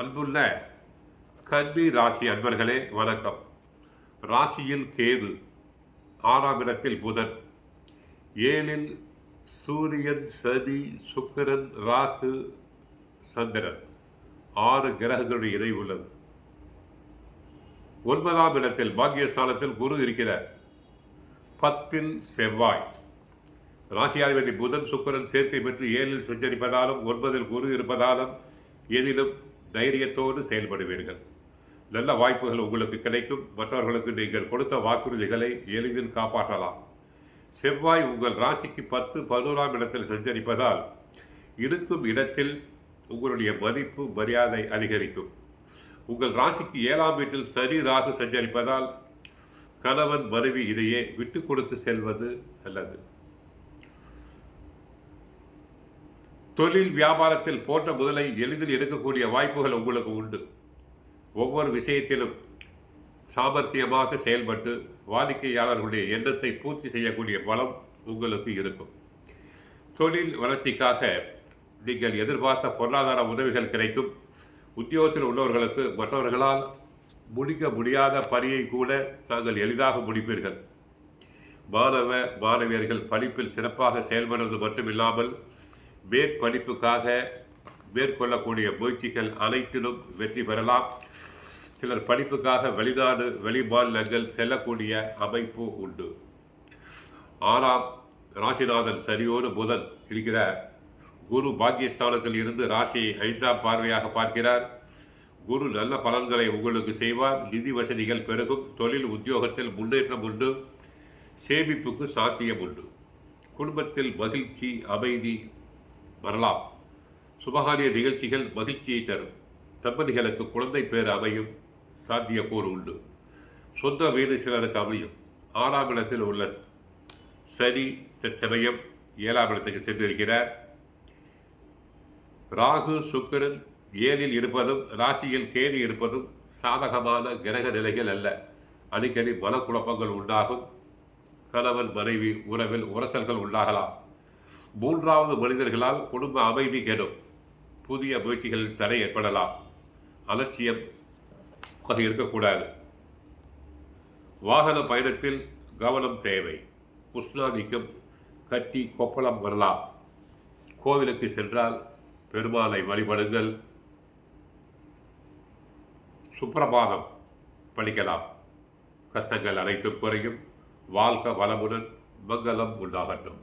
அன்புள்ள கன்னி ராசி அன்பர்களே வணக்கம். ராசியில் கேது, 6ஆம் இடத்தில் புதன், 7இல் சூரியன், சனி, சுக்கிரன், ராகு, சந்திரன், 6 கிரகங்களுடைய இணை உள்ளது. 9ஆம் இடத்தில் பாக்கியஸ்தானத்தில் குரு இருக்கிறார். 10இல் செவ்வாய். ராசியாதிபதி புதன் சுக்கிரன் சேர்க்கை பெற்று 7இல் சஞ்சரிப்பதாலும் 9இல் குரு இருப்பதாலும் எதிலும் தைரியத்தோடு செயல்படுவீர்கள். நல்ல வாய்ப்புகள் உங்களுக்கு கிடைக்கும். மற்றவர்களுக்கு நீங்கள் கொடுத்த வாக்குறுதிகளை எளிதில் காப்பாற்றலாம். செவ்வாய் உங்கள் ராசிக்கு 10, 11ஆம் இடத்தில் சஞ்சரிப்பதால் இருக்கும் இடத்தில் உங்களுடைய மதிப்பு மரியாதை அதிகரிக்கும். உங்கள் ராசிக்கு 7ஆம் வீட்டில் சனி, ராகு சஞ்சரிப்பதால் கணவன் மனைவி இடையே விட்டு கொடுத்து செல்வது நல்லது. தொழில் வியாபாரத்தில் போட்ட முதலை எளிதில் எடுக்கக்கூடிய வாய்ப்புகள் உங்களுக்கு உண்டு. ஒவ்வொரு விஷயத்திலும் சாமர்த்தியமாக செயல்பட்டு வாடிக்கையாளர்களுடைய எண்ணத்தை பூர்த்தி செய்யக்கூடிய பலம் உங்களுக்கு இருக்கும். தொழில் வளர்ச்சிக்காக நீங்கள் எதிர்பார்த்த பொருளாதார உதவிகள் கிடைக்கும். உத்தியோகத்தில் உள்ளவர்களுக்கு மற்றவர்களால் முடிக்க முடியாத பணியை கூட தாங்கள் எளிதாக முடிப்பீர்கள். மாணவியர்கள் படிப்பில் சிறப்பாக செயல்படுவது மட்டுமில்லாமல் மேற்படிப்புக்காக மேற்கொள்ளக்கூடிய முயற்சிகள் அனைத்திலும் வெற்றி பெறலாம். சிலர் படிப்புக்காக வெளிநாடு, வெளிமாநிலங்கள் செல்லக்கூடிய அமைப்பு உண்டு. 6ஆம் ராசிநாதன் சரியோடு புதன் இருக்கிறார். குரு பாக்கியஸ்தானத்தில் இருந்து ராசியை 5ஆம் பார்வையாக பார்க்கிறார். குரு நல்ல பலன்களை உங்களுக்கு செய்வார். நிதி வசதிகள் பெருகும். தொழில் உத்தியோகத்தில் முன்னேற்றம் உண்டு. சேமிப்புக்கு சாத்தியம் உண்டு. குடும்பத்தில் மகிழ்ச்சி, அமைதி வரலாம். சுபகாரிய நிகழ்ச்சிகள் மகிழ்ச்சியை தரும். தம்பதிகளுக்கு குழந்தை பேர் அமையும் சாத்தியக்கூறு உண்டு. சொந்த வீடு சிலருக்கு அமையும். 6ஆம் இடத்தில் உள்ள சனி தற்சமயம் 7ஆம் இடத்துக்கு சென்றிருக்கிறார். ராகு, சுக்கிரன் 7இல் இருப்பதும் ராசியில் கேது இருப்பதும் சாதகமான கிரக நிலைகள் அல்ல. அடிக்கடி மனக்குழப்பங்கள் உண்டாகும். கணவன் மனைவி உறவில் உரசல்கள் உண்டாகலாம். 3வது மனிதர்களால் குடும்ப அமைதி கெடும். புதிய முயற்சிகளில் தடை ஏற்படலாம். அலட்சியம் இருக்கக்கூடாது. வாகன பயணத்தில் கவனம் தேவை. உஷ்ணாதிக்கம், கட்டி கொப்பளம் வரலாம். கோவிலுக்கு சென்றால் பெருமாளை வழிபடுங்கள். சுப்பிரபாதம் படிக்கலாம். கஷ்டங்கள் அனைத்தும் குறையும். வாழ்க வளமுடன். மங்களம் உண்டாகட்டும்.